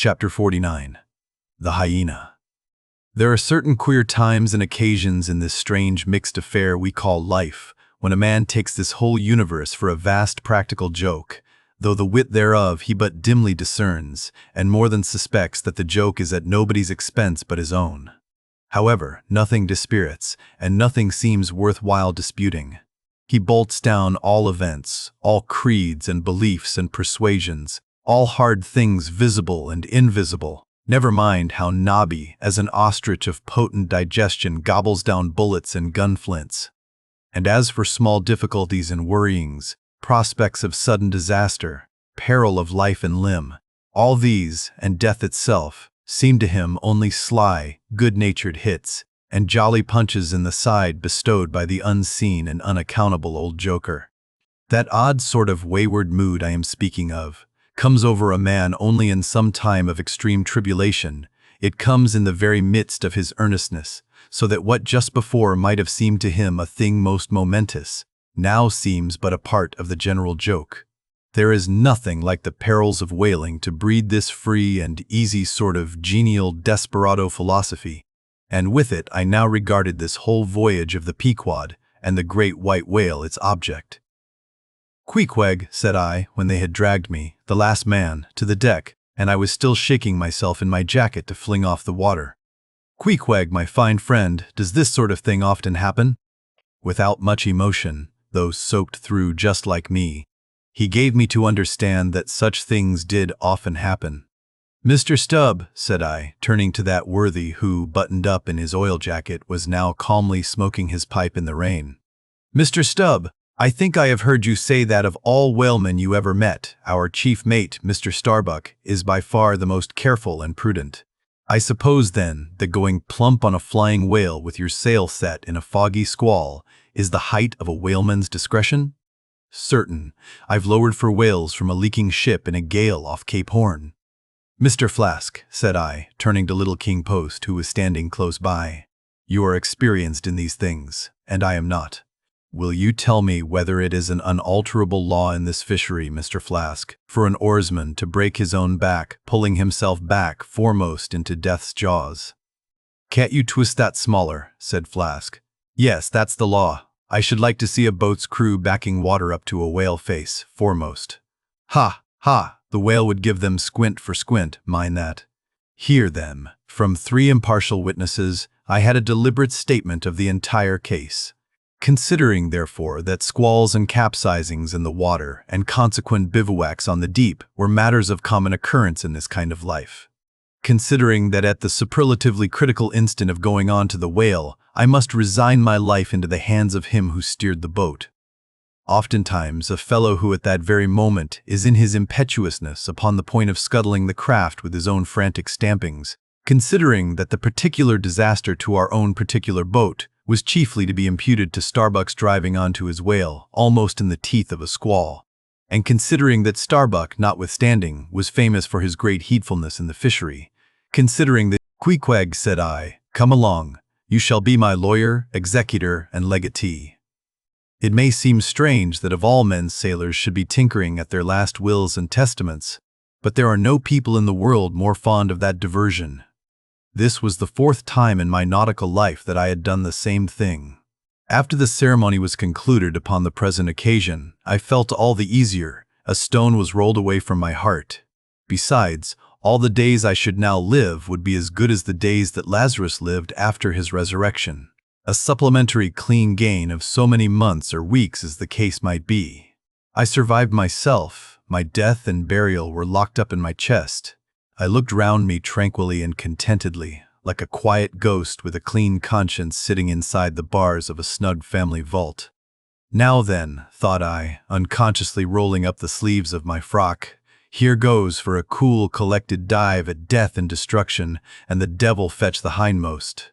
Chapter 49. The Hyena. There are certain queer times and occasions in this strange mixed affair we call life, when a man takes this whole universe for a vast practical joke, though the wit thereof he but dimly discerns, and more than suspects that the joke is at nobody's expense but his own. However, nothing dispirits, and nothing seems worthwhile disputing. He bolts down all events, all creeds and beliefs and persuasions, all hard things visible and invisible. Never mind how Nobby, as an ostrich of potent digestion, gobbles down bullets and gunflints. And as for small difficulties and worryings, prospects of sudden disaster, peril of life and limb, all these, and death itself, seem to him only sly, good-natured hits, and jolly punches in the side bestowed by the unseen and unaccountable old joker. That odd sort of wayward mood I am speaking of comes over a man only in some time of extreme tribulation. It comes in the very midst of his earnestness, so that what just before might have seemed to him a thing most momentous, now seems but a part of the general joke. There is nothing like the perils of whaling to breed this free and easy sort of genial desperado philosophy, and with it I now regarded this whole voyage of the Pequod and the great white whale its object. "Queequeg," said I, when they had dragged me, the last man, to the deck, and I was still shaking myself in my jacket to fling off the water. "Queequeg, my fine friend, does this sort of thing often happen?" Without much emotion, though soaked through just like me, he gave me to understand that such things did often happen. "Mr. Stubb," said I, turning to that worthy who, buttoned up in his oil jacket, was now calmly smoking his pipe in the rain. "Mr. Stubb, I think I have heard you say that of all whalemen you ever met, our chief mate, Mr. Starbuck, is by far the most careful and prudent. I suppose, then, that going plump on a flying whale with your sail set in a foggy squall is the height of a whaleman's discretion?" "Certain. I've lowered for whales from a leaking ship in a gale off Cape Horn." "Mr. Flask," said I, turning to little King Post, who was standing close by, "you are experienced in these things, and I am not. Will you tell me whether it is an unalterable law in this fishery, Mr. Flask, for an oarsman to break his own back, pulling himself back foremost into death's jaws?" "Can't you twist that smaller?" said Flask. "Yes, that's the law. I should like to see a boat's crew backing water up to a whale face, foremost. Ha, ha, the whale would give them squint for squint, mind that." Here, then, from 3 impartial witnesses, I had a deliberate statement of the entire case. Considering, therefore, that squalls and capsizings in the water and consequent bivouacs on the deep were matters of common occurrence in this kind of life. Considering that at the superlatively critical instant of going on to the whale, I must resign my life into the hands of him who steered the boat. Oftentimes, a fellow who at that very moment is in his impetuousness upon the point of scuttling the craft with his own frantic stampings, considering that the particular disaster to our own particular boat was chiefly to be imputed to Starbuck's driving onto his whale, almost in the teeth of a squall, and considering that Starbuck, notwithstanding, was famous for his great heedfulness in the fishery, considering that— "Queequeg," said I, "come along. You shall be my lawyer, executor, and legatee." It may seem strange that of all men sailors should be tinkering at their last wills and testaments, but there are no people in the world more fond of that diversion. This was the 4th time in my nautical life that I had done the same thing. After the ceremony was concluded upon the present occasion, I felt all the easier. A stone was rolled away from my heart. Besides, all the days I should now live would be as good as the days that Lazarus lived after his resurrection. A supplementary clean gain of so many months or weeks as the case might be. I survived myself. My death and burial were locked up in my chest. I looked round me tranquilly and contentedly, like a quiet ghost with a clean conscience sitting inside the bars of a snug family vault. "Now then," thought I, unconsciously rolling up the sleeves of my frock, "here goes for a cool, collected dive at death and destruction, and the devil fetch the hindmost."